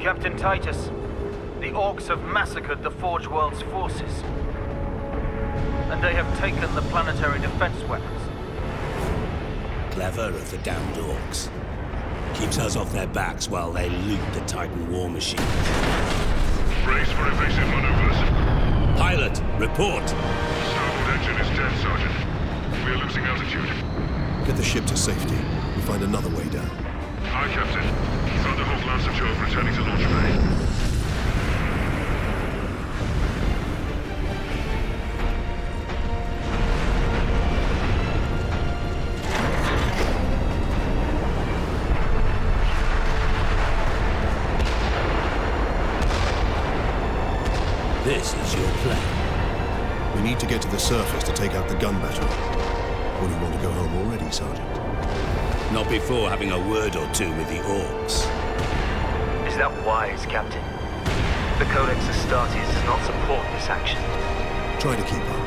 Captain Titus, the Orcs have massacred the Forge World's forces. And they have taken the planetary defense weapons. Clever of the damned Orcs. Keeps us off their backs while they loot the Titan war machine. Brace for evasive maneuvers. Pilot, report! Starboard engine is dead, Sergeant. We are losing altitude. Get the ship to safety. We'll find another way down. Aye, Captain. Thunderhawk Lancer Jove returning to launch bay. This is your plan. We need to get to the surface to take out the gun battery. Or do you want to go home already, Sergeant? Not before having a word or two with the Orcs. Is that wise, Captain? The Codex Astartes does not support this action. Try to keep up.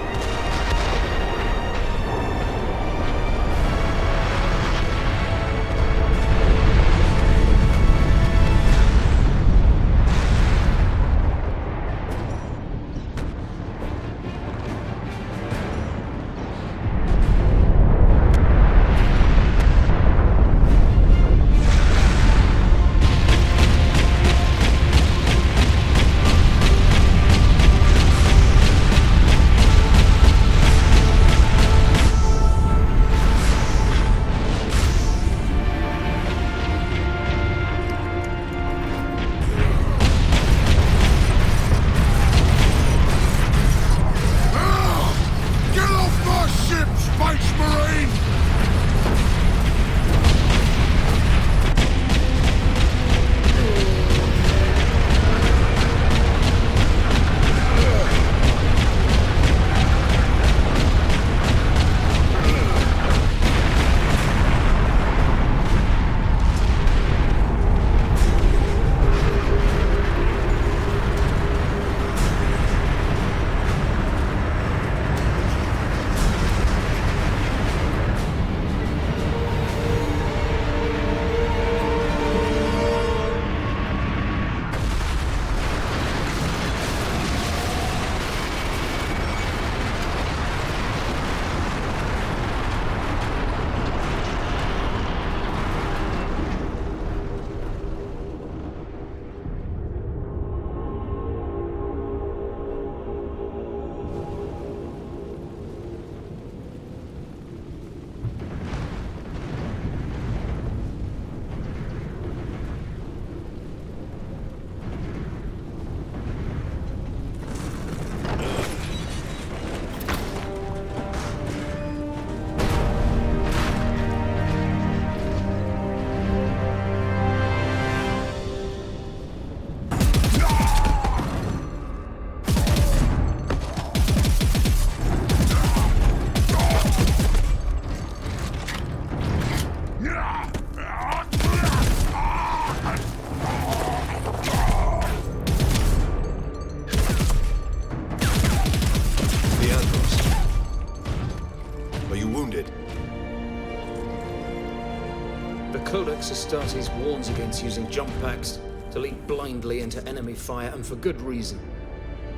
The Codex Astartes warns against using jump packs to leap blindly into enemy fire, and for good reason.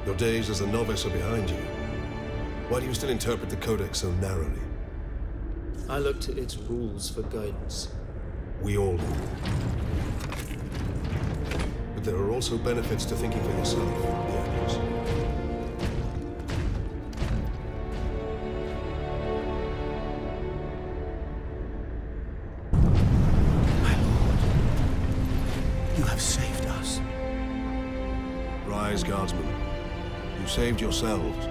Your days as a novice are behind you. Why do you still interpret the Codex so narrowly? I look to its rules for guidance. We all do. But there are also benefits to thinking for yourself, the Empress. My lord, you have saved us. Rise, guardsmen. You saved yourselves.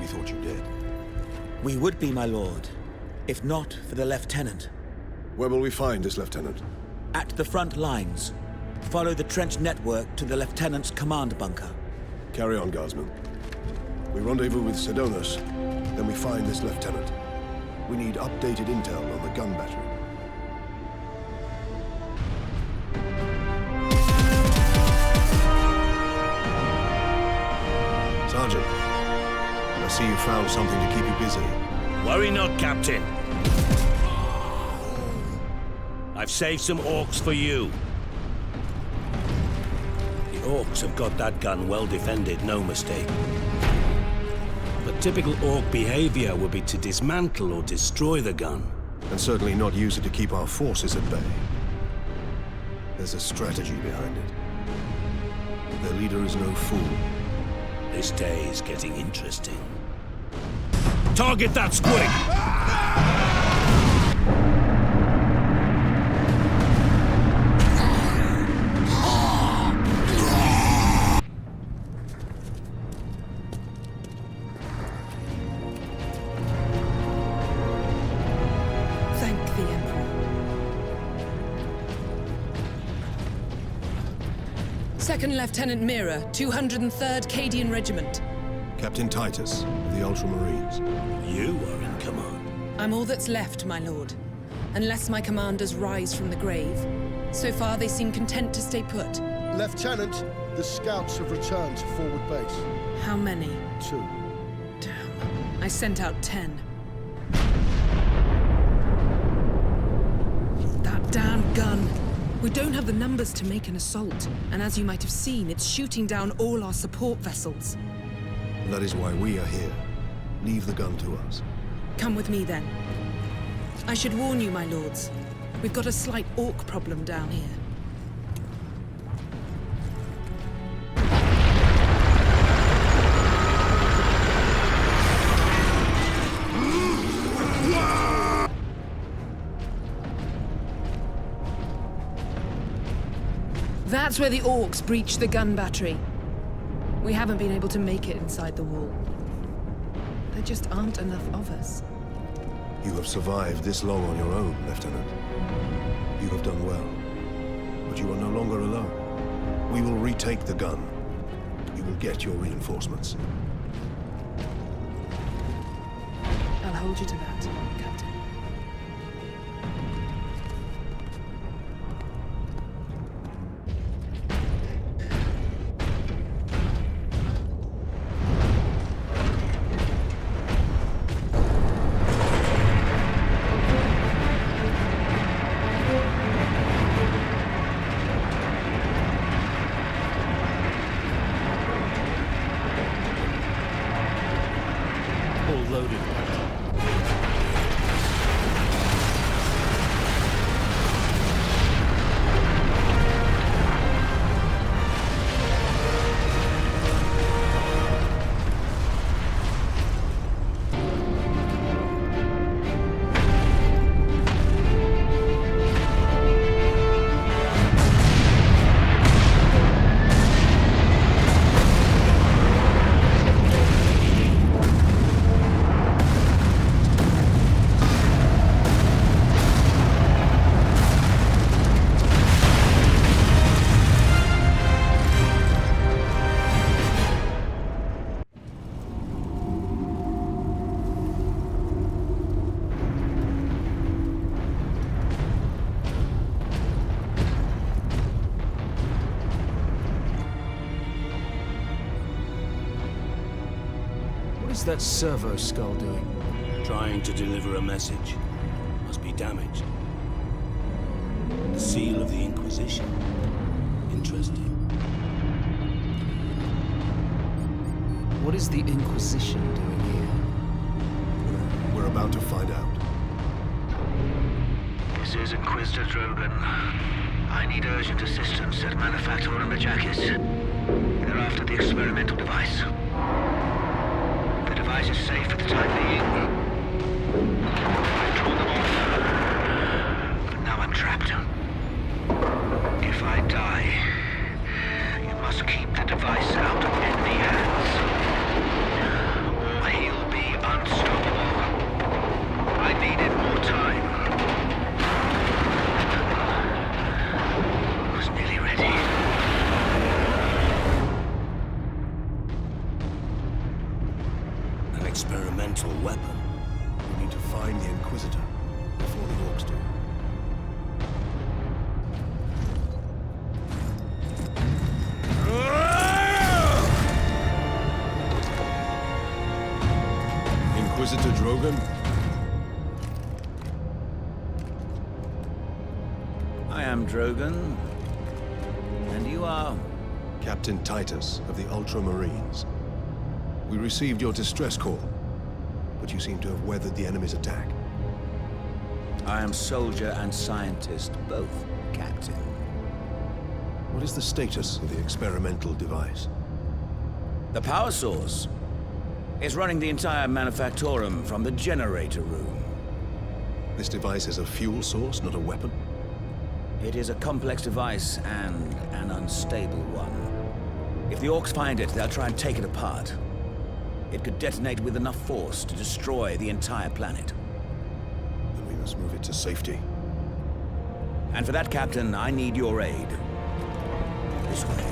We thought you dead. We would be, my lord, if not for the lieutenant. Where will we find this lieutenant? At the front lines. Follow the trench network to the lieutenant's command bunker. Carry on, guardsmen. We rendezvous with Sidonus, then we find this lieutenant. We need updated intel on the gun battery. Sergeant, I see you found something to keep you busy. Worry not, Captain. I've saved some orcs for you. The orcs have got that gun well defended, no mistake. But typical orc behavior would be to dismantle or destroy the gun. And certainly not use it to keep our forces at bay. There's a strategy behind it. Their leader is no fool. This day is getting interesting. Target that squig! Thank the Emperor. 2nd Lieutenant Mira, 203rd Cadian Regiment. Captain Titus, of the Ultramarines. You are in command. I'm all that's left, my lord. Unless my commanders rise from the grave. So far, they seem content to stay put. Lieutenant, the scouts have returned to forward base. How many? 2. Damn. I sent out 10. That damn gun. We don't have the numbers to make an assault. And as you might have seen, it's shooting down all our support vessels. That is why we are here. Leave the gun to us. Come with me, then. I should warn you, my lords. We've got a slight orc problem down here. That's where the orcs breached the gun battery. We haven't been able to make it inside the wall. There just aren't enough of us. You have survived this long on your own, Lieutenant. You have done well. But you are no longer alone. We will retake the gun. You will get your reinforcements. I'll hold you to that, Captain. What's that servo skull doing? Trying to deliver a message. Must be damaged. The seal of the Inquisition. Interesting. What is the Inquisition doing here? We're about to find out. This is Inquisitor Drogan. I need urgent assistance at Manufactorum Majakis. They're after the experimental device. The device is safe for the time being. I've drawn them off. But now I'm trapped. If I die, you must keep the device out of enemy hands. Or he'll be unstoppable. I needed more time. I was nearly ready. An experimental weapon. We need to find the Inquisitor before the Orcs do. Inquisitor Drogan? I am Drogan. And you are? Captain Titus of the Ultramarines. We received your distress call, but you seem to have weathered the enemy's attack. I am soldier and scientist, both, Captain. What is the status of the experimental device? The power source is running the entire Manufactorum from the generator room. This device is a fuel source, not a weapon? It is a complex device and an unstable one. If the Orcs find it, they'll try and take it apart. It could detonate with enough force to destroy the entire planet. Then we must move it to safety. And for that, Captain, I need your aid. This way.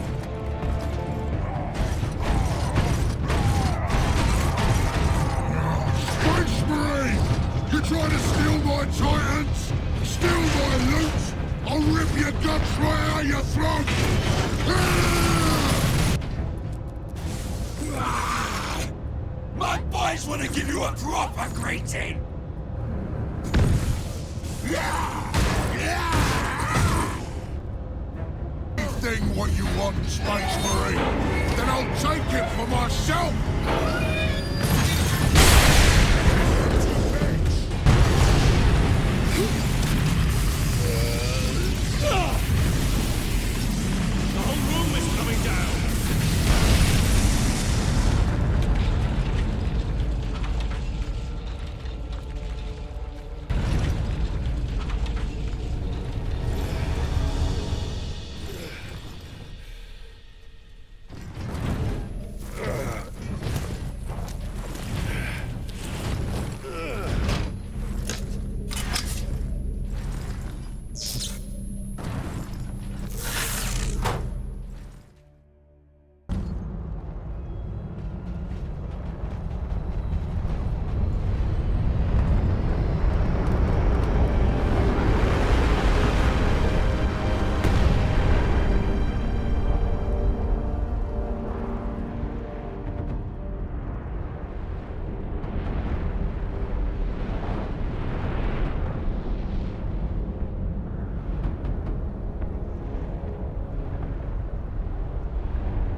Space Marine! You trying to steal my Titans? Steal my loot? I'll rip your guts right out your throat! My boys want to give you a proper greeting! Anything what you want, Space Marine, then I'll take it for myself! The whole room is coming down!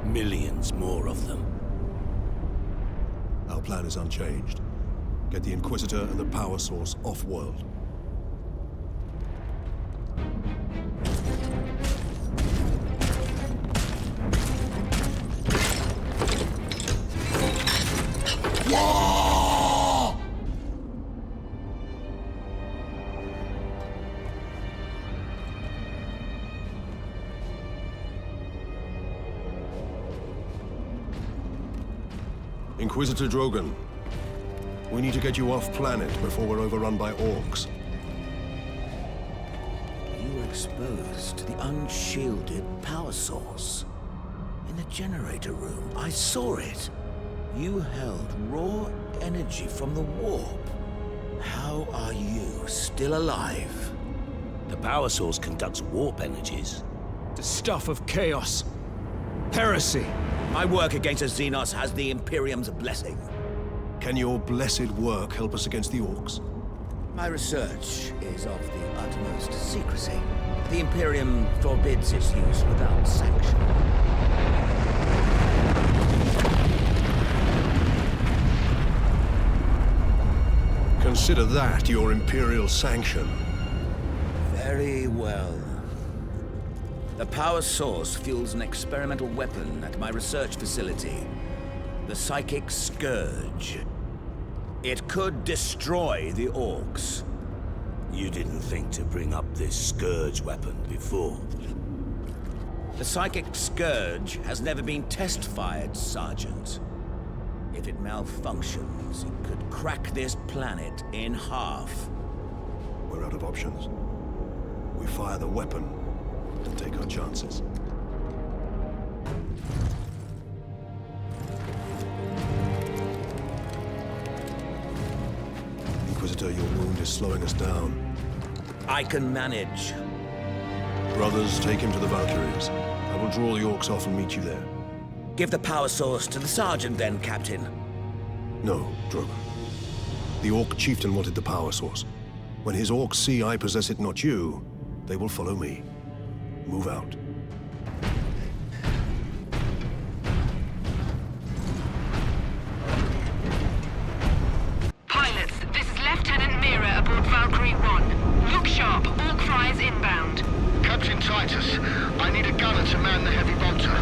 Millions more of them. Our plan is unchanged. Get the Inquisitor and the power source off-world. Inquisitor Drogan, we need to get you off-planet before we're overrun by Orcs. You were exposed to the unshielded power source. In the generator room, I saw it. You held raw energy from the warp. How are you still alive? The power source conducts warp energies. The stuff of chaos. Heresy. My work against the Xenos has the Imperium's blessing. Can your blessed work help us against the Orcs? My research is of the utmost secrecy. The Imperium forbids its use without sanction. Consider that your Imperial sanction. Very well. The power source fuels an experimental weapon at my research facility. The Psychic Scourge. It could destroy the Orcs. You didn't think to bring up this Scourge weapon before. The Psychic Scourge has never been test-fired, Sergeant. If it malfunctions, it could crack this planet in half. We're out of options. We fire the weapon and take our chances. Inquisitor, your wound is slowing us down. I can manage. Brothers, take him to the Valkyries. I will draw the Orcs off and meet you there. Give the power source to the Sergeant then, Captain. No, Drogon. The Orc chieftain wanted the power source. When his Orcs see I possess it, not you, they will follow me. Move out. Pilots, this is Lieutenant Mira aboard Valkyrie 1. Look sharp, Orc flyers inbound. Captain Titus, I need a gunner to man the heavy bolter.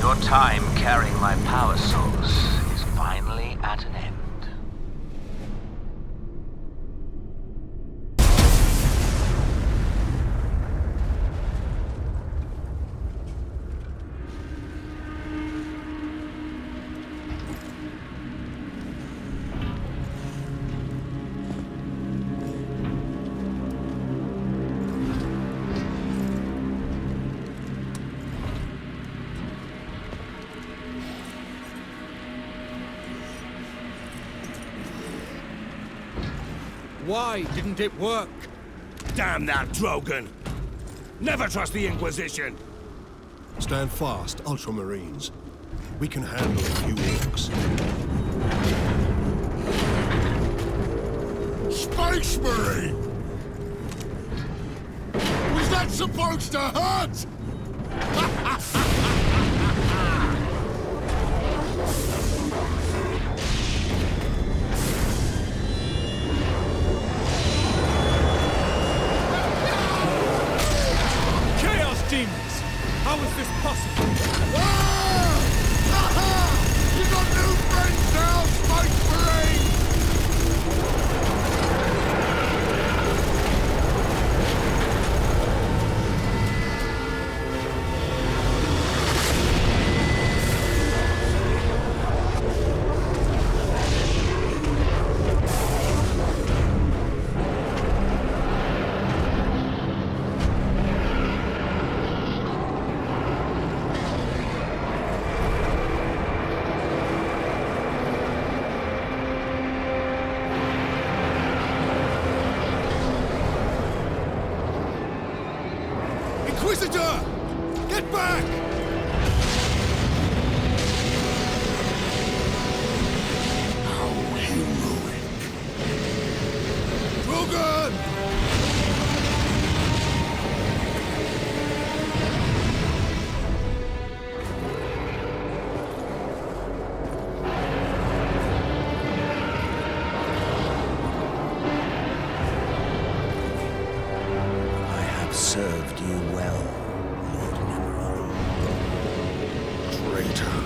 Your time carrying my power source is finally at an end. Why didn't it work? Damn that Drogon! Never trust the Inquisition! Stand fast, Ultramarines. We can handle a few Orcs. Space Marine! Was that supposed to hurt? Demons! How is this possible? Ah! Ha-ha! You got new friends now, Space Marine! Inquisitor! Get back! How heroic! Drogon! I have served you well, Lord Nemeron. Traitor.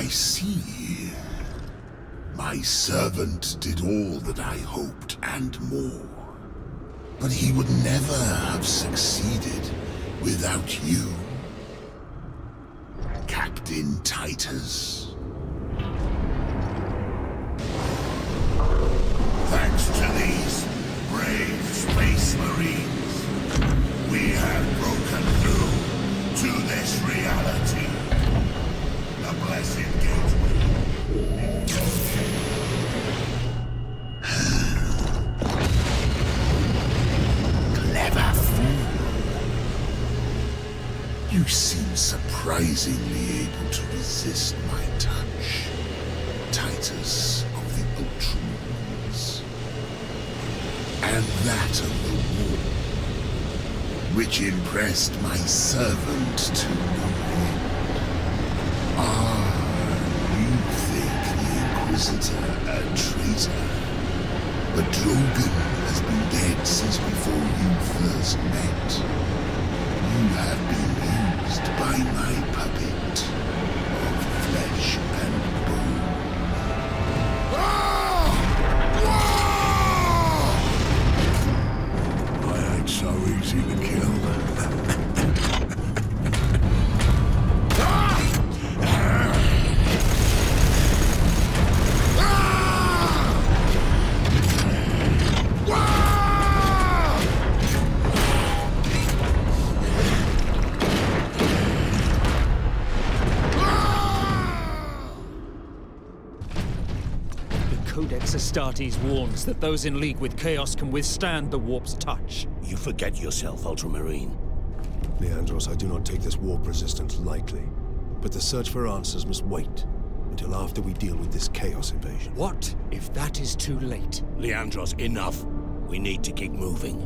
see. My servant did all that I hoped and more. But he would never have succeeded without you, Captain Titus. Thanks to these brave space marines, we have broken through to this reality. The blessed gateway. Clever fool. You seem surprisingly able to resist my touch, Titus of the Ultramarines. And that of the war, which impressed my servant to no end. You think the Inquisitor a traitor, but Drogon has been dead since before you first met. You have been used by my puppet of flesh and bone. I ain't so easy to kill. Codex Astartes warns that those in league with Chaos can withstand the warp's touch. You forget yourself, Ultramarine. Leandros, I do not take this warp resistance lightly. But the search for answers must wait until after we deal with this Chaos invasion. What if that is too late? Leandros, enough. We need to keep moving.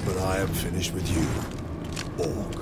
But I am finished with you, Orc.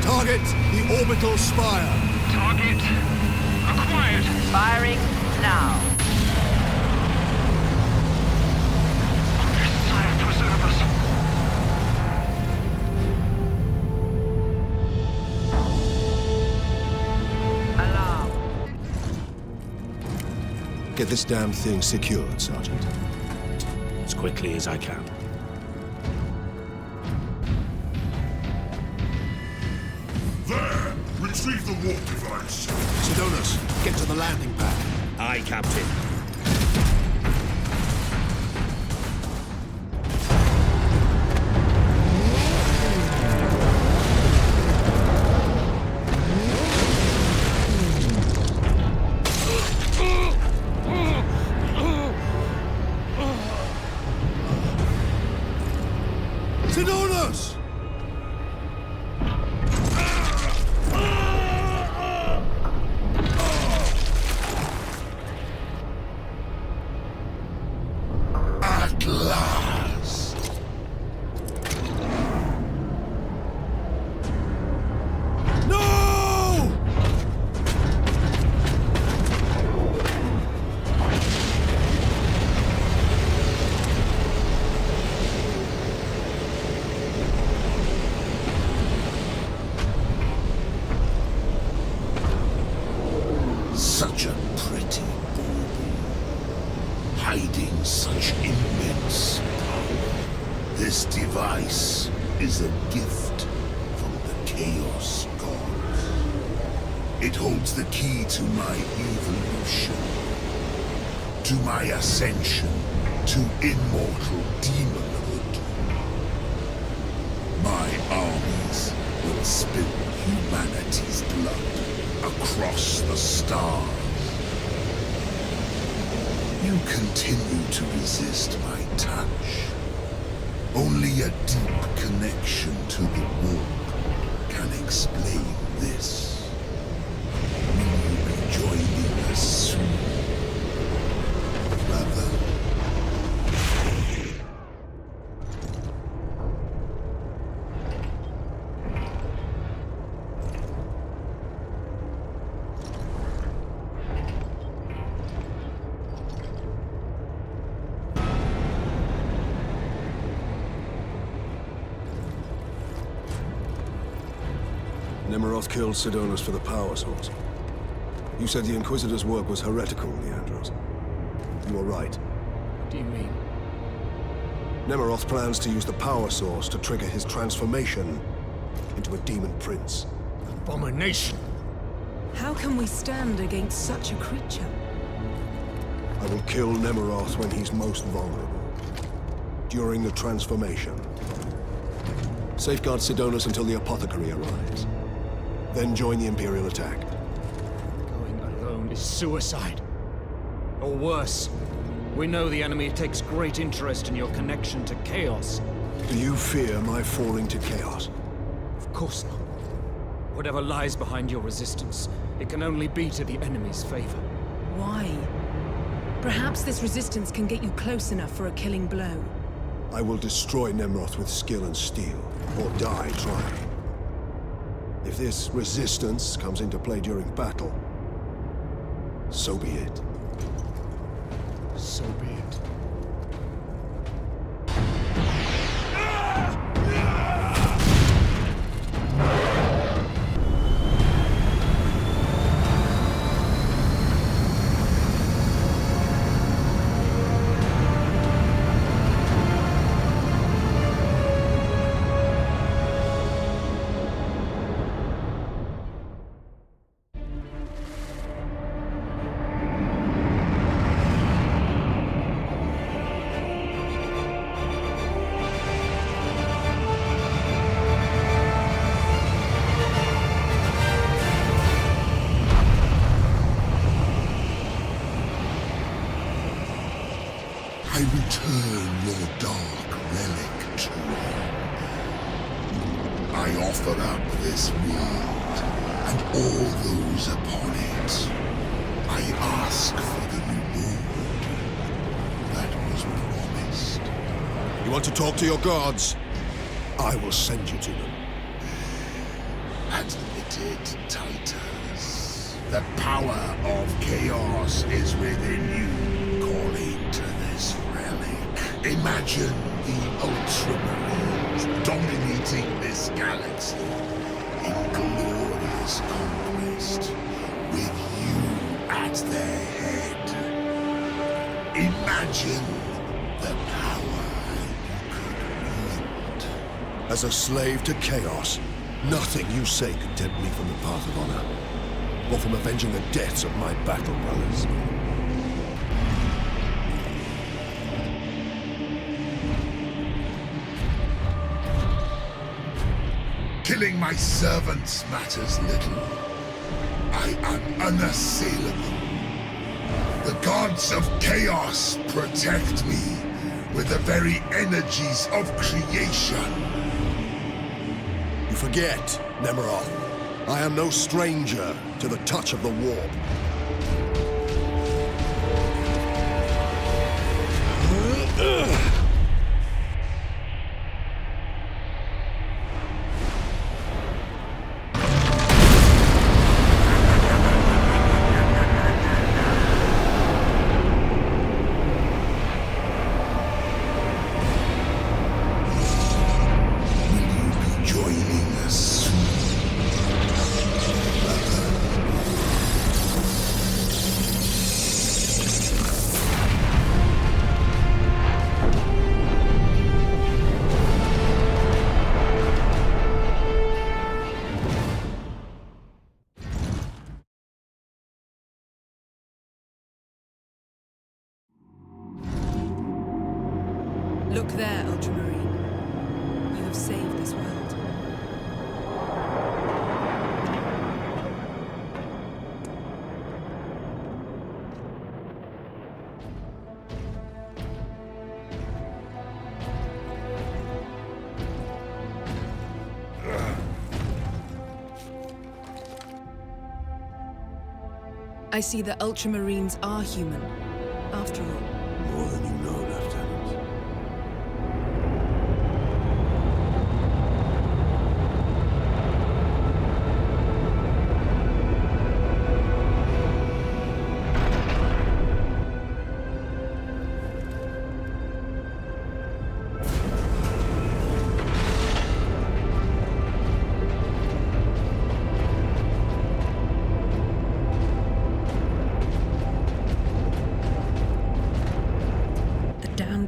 Target the orbital spire. Target acquired. Firing now. Sire, preserve us. Alarm. Get this damn thing secured, Sergeant. As quickly as I can. There! Retrieve the warp device. Sidonus, get to the landing pad. Aye, Captain. Sidonus! At last! This device is a gift from the Chaos Gods. It holds the key to my evolution, to my ascension, to immortal demonhood. My armies will spill humanity's blood across the stars. You continue to resist my touch. Only a deep connection to the warp can explain this. Will you be joining us soon, brother? Nemeroth killed Sidonus for the power source. You said the Inquisitor's work was heretical, Leandros. You were right. What do you mean? Nemeroth plans to use the power source to trigger his transformation into a demon prince. Abomination! How can we stand against such a creature? I will kill Nemeroth when he's most vulnerable. During the transformation. Safeguard Sidonus until the apothecary arrives. Then join the Imperial attack. Going alone is suicide. Or worse, we know the enemy takes great interest in your connection to Chaos. Do you fear my falling to Chaos? Of course not. Whatever lies behind your resistance, it can only be to the enemy's favor. Why? Perhaps this resistance can get you close enough for a killing blow. I will destroy Nemeroth with skill and steel, or die trying. If this resistance comes into play during battle, so be it. So be it. I return your dark relic to you. I offer up this world and all those upon it. I ask for the reward that was promised. You want to talk to your gods? I will send you to them. Admitted, Titus. The power of chaos is within you, calling to this relic. Imagine the Ultramarines dominating this galaxy in glorious conquest, with you at their head. Imagine the power you could wield. As a slave to chaos, nothing you say can tempt me from the path of honor, or from avenging the deaths of my battle brothers. Killing my servants matters little. I am unassailable. The gods of chaos protect me with the very energies of creation. You forget, Nemeroth. I am no stranger to the touch of the warp. Look there, Ultramarine. You have saved this world. I see the Ultramarines are human, after all. More than you know, Lieutenant.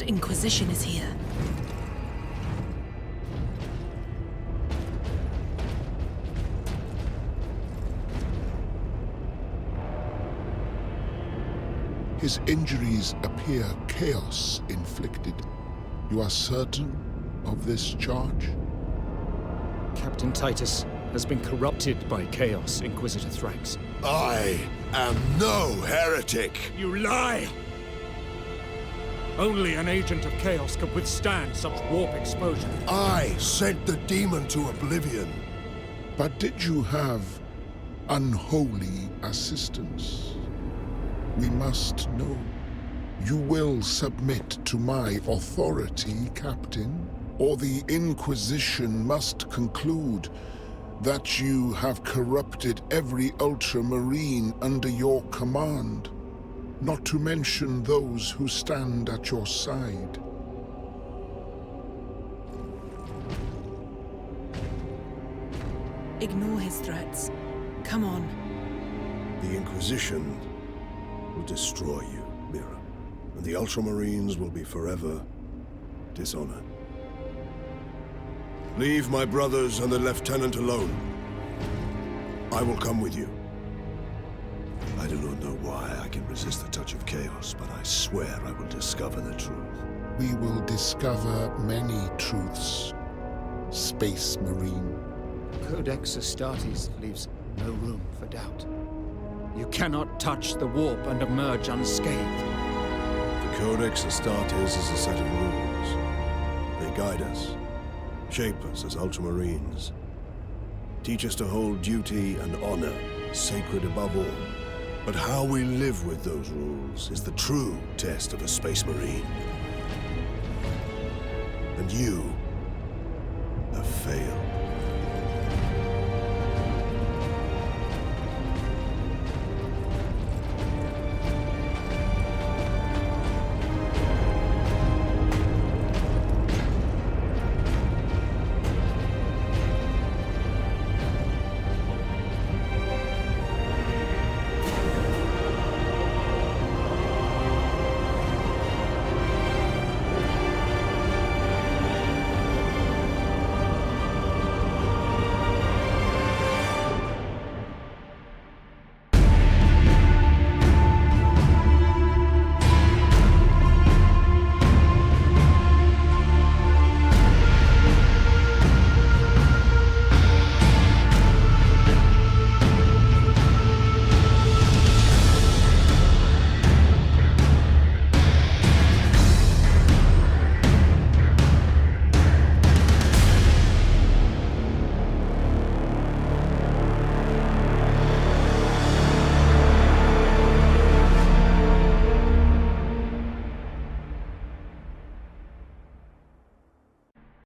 Inquisition is here. His injuries appear chaos inflicted. You are certain of this charge? Captain Titus has been corrupted by chaos, Inquisitor Thrax. I am no heretic! You lie! Only an agent of chaos could withstand such warp exposure. I sent the demon to oblivion. But did you have unholy assistance? We must know. You will submit to my authority, Captain, or the Inquisition must conclude that you have corrupted every Ultramarine under your command. Not to mention those who stand at your side. Ignore his threats. Come on. The Inquisition will destroy you, Mira, and the Ultramarines will be forever dishonored. Leave my brothers and the Lieutenant alone. I will come with you. I do not know why I can resist the touch of chaos, but I swear I will discover the truth. We will discover many truths, Space Marine. Codex Astartes leaves no room for doubt. You cannot touch the warp and emerge unscathed. The Codex Astartes is a set of rules. They guide us, shape us as Ultramarines, teach us to hold duty and honor sacred above all. But how we live with those rules is the true test of a Space Marine. And you have failed.